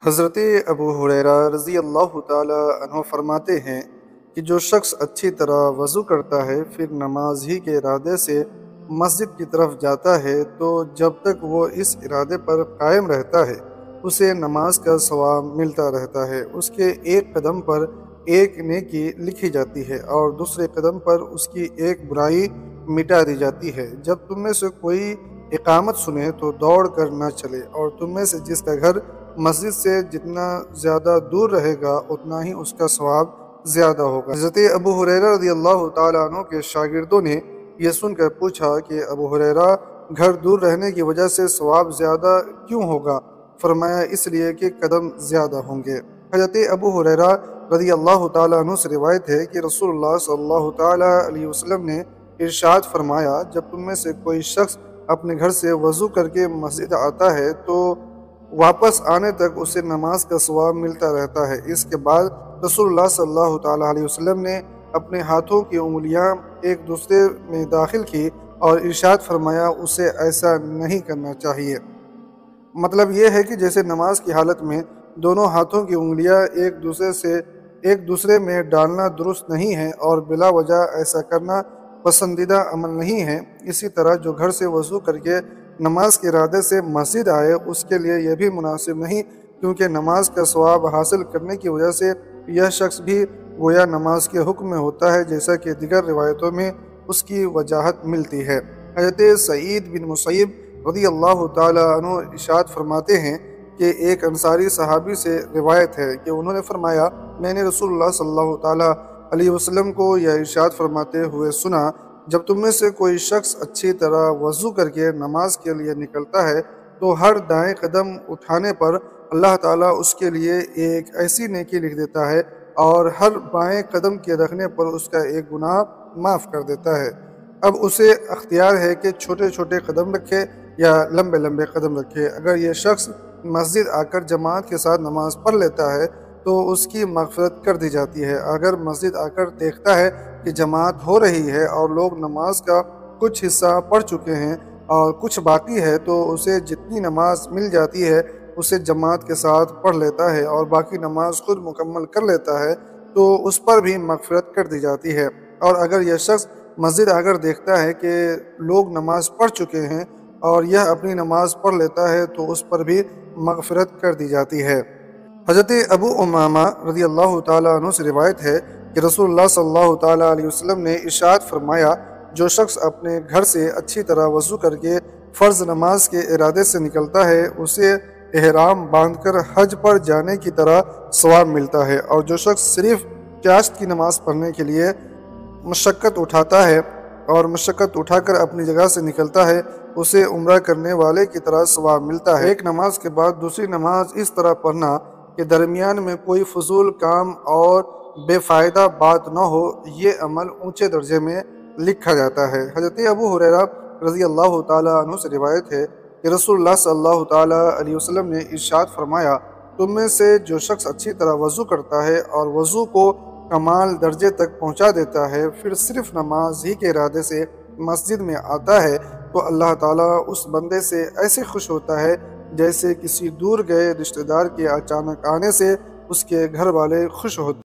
حضرت ابو ہریرہ رضی اللہ تعالی عنہ فرماتے ہیں کہ جو شخص اچھی طرح وضو کرتا ہے پھر نماز ہی کے ارادے سے مسجد کی طرف جاتا ہے تو جب تک وہ اس ارادے پر قائم رہتا ہے اسے نماز کا ثواب ملتا رہتا ہے۔ اس کے ایک قدم پر ایک نیکی لکھی جاتی ہے اور دوسرے قدم پر اس کی ایک برائی مٹا دی جاتی ہے۔ جب تم میں سے کوئی اقامت سنے تو دوڑ کر نہ چلے، اور تم میں سے جس کا گھر مسجد سے جتنا زیادہ دور رہے گا اتنا ہی اس کا ثواب زیادہ ہوگا۔ حضرت ابو ہریرہ رضی اللہ تعالیٰ عنہ کے شاگردوں نے یہ سن کر پوچھا کہ ابو ہریرہ گھر دور رہنے کی وجہ سے ثواب زیادہ کیوں ہوگا؟ فرمایا اس لیے کہ قدم زیادہ ہوں گے۔ حضرت ابو ہریرہ رضی اللہ تعالیٰ عنہ سے روایت ہے کہ رسول اللہ صلی اللہ تعالیٰ علیہ وسلم نے ارشاد فرمایا، جب تم میں سے کوئی شخص اپنے گھر سے وضو کر کے مسجد آتا ہے تو واپس آنے تک اسے نماز کا ثواب ملتا رہتا ہے۔ اس کے بعد رسول اللہ صلی اللہ تعالیٰ علیہ وسلم نے اپنے ہاتھوں کی انگلیاں ایک دوسرے میں داخل کی اور ارشاد فرمایا اسے ایسا نہیں کرنا چاہیے۔ مطلب یہ ہے کہ جیسے نماز کی حالت میں دونوں ہاتھوں کی انگلیاں ایک دوسرے میں ڈالنا درست نہیں ہے اور بلا وجہ ایسا کرنا پسندیدہ عمل نہیں ہے، اسی طرح جو گھر سے وضو کر کے نماز کے ارادے سے مسجد آئے اس کے لیے یہ بھی مناسب نہیں، کیونکہ نماز کا ثواب حاصل کرنے کی وجہ سے یہ شخص بھی گویا نماز کے حکم میں ہوتا ہے، جیسا کہ دیگر روایتوں میں اس کی وضاحت ملتی ہے۔ حضرت سعید بن مسیب رضی اللہ تعالیٰ عنہ ارشاد فرماتے ہیں کہ ایک انصاری صحابی سے روایت ہے کہ انہوں نے فرمایا، میں نے رسول اللہ صلی اللہ تعالیٰ علیہ وسلم کو یہ ارشاد فرماتے ہوئے سنا، جب تم میں سے کوئی شخص اچھی طرح وضو کر کے نماز کے لیے نکلتا ہے تو ہر دائیں قدم اٹھانے پر اللہ تعالیٰ اس کے لیے ایک ایسی نیکی لکھ دیتا ہے اور ہر بائیں قدم کے رکھنے پر اس کا ایک گناہ معاف کر دیتا ہے۔ اب اسے اختیار ہے کہ چھوٹے چھوٹے قدم رکھے یا لمبے لمبے قدم رکھے۔ اگر یہ شخص مسجد آ کر جماعت کے ساتھ نماز پڑھ لیتا ہے تو اس کی مغفرت کر دی جاتی ہے۔ اگر مسجد آ کر دیکھتا ہے کہ جماعت ہو رہی ہے اور لوگ نماز کا کچھ حصہ پڑھ چکے ہیں اور کچھ باقی ہے تو اسے جتنی نماز مل جاتی ہے اسے جماعت کے ساتھ پڑھ لیتا ہے اور باقی نماز خود مکمل کر لیتا ہے تو اس پر بھی مغفرت کر دی جاتی ہے۔ اور اگر یہ شخص مسجد آ کر دیکھتا ہے کہ لوگ نماز پڑھ چکے ہیں اور یہ اپنی نماز پڑھ لیتا ہے تو اس پر بھی مغفرت کر دی جاتی ہے۔ حضرت ابو امامہ رضی اللہ تعالیٰ عنہ سے روایت ہے کہ رسول اللہ صلی اللہ تعالیٰ علیہ وسلم نے ارشاد فرمایا، جو شخص اپنے گھر سے اچھی طرح وضو کر کے فرض نماز کے ارادے سے نکلتا ہے اسے احرام باندھ کر حج پر جانے کی طرح ثواب ملتا ہے، اور جو شخص صرف چاشت کی نماز پڑھنے کے لیے مشقت اٹھاتا ہے اور مشقت اٹھا کر اپنی جگہ سے نکلتا ہے اسے عمرہ کرنے والے کی طرح ثواب ملتا ہے۔ ایک نماز کے بعد دوسری نماز اس طرح پڑھنا کہ درمیان میں کوئی فضول کام اور بے فائدہ بات نہ ہو، یہ عمل اونچے درجے میں لکھا جاتا ہے۔ حضرت ابو ہریرہ رضی اللہ تعالیٰ عنہ سے روایت ہے کہ رسول اللہ صلی اللہ تعالیٰ علیہ وسلم نے ارشاد فرمایا، تم میں سے جو شخص اچھی طرح وضو کرتا ہے اور وضو کو کمال درجے تک پہنچا دیتا ہے پھر صرف نماز ہی کے ارادے سے مسجد میں آتا ہے تو اللہ تعالیٰ اس بندے سے ایسے خوش ہوتا ہے جیسے کسی دور گئے رشتہ دار کے اچانک آنے سے اس کے گھر والے خوش ہوتے ہیں۔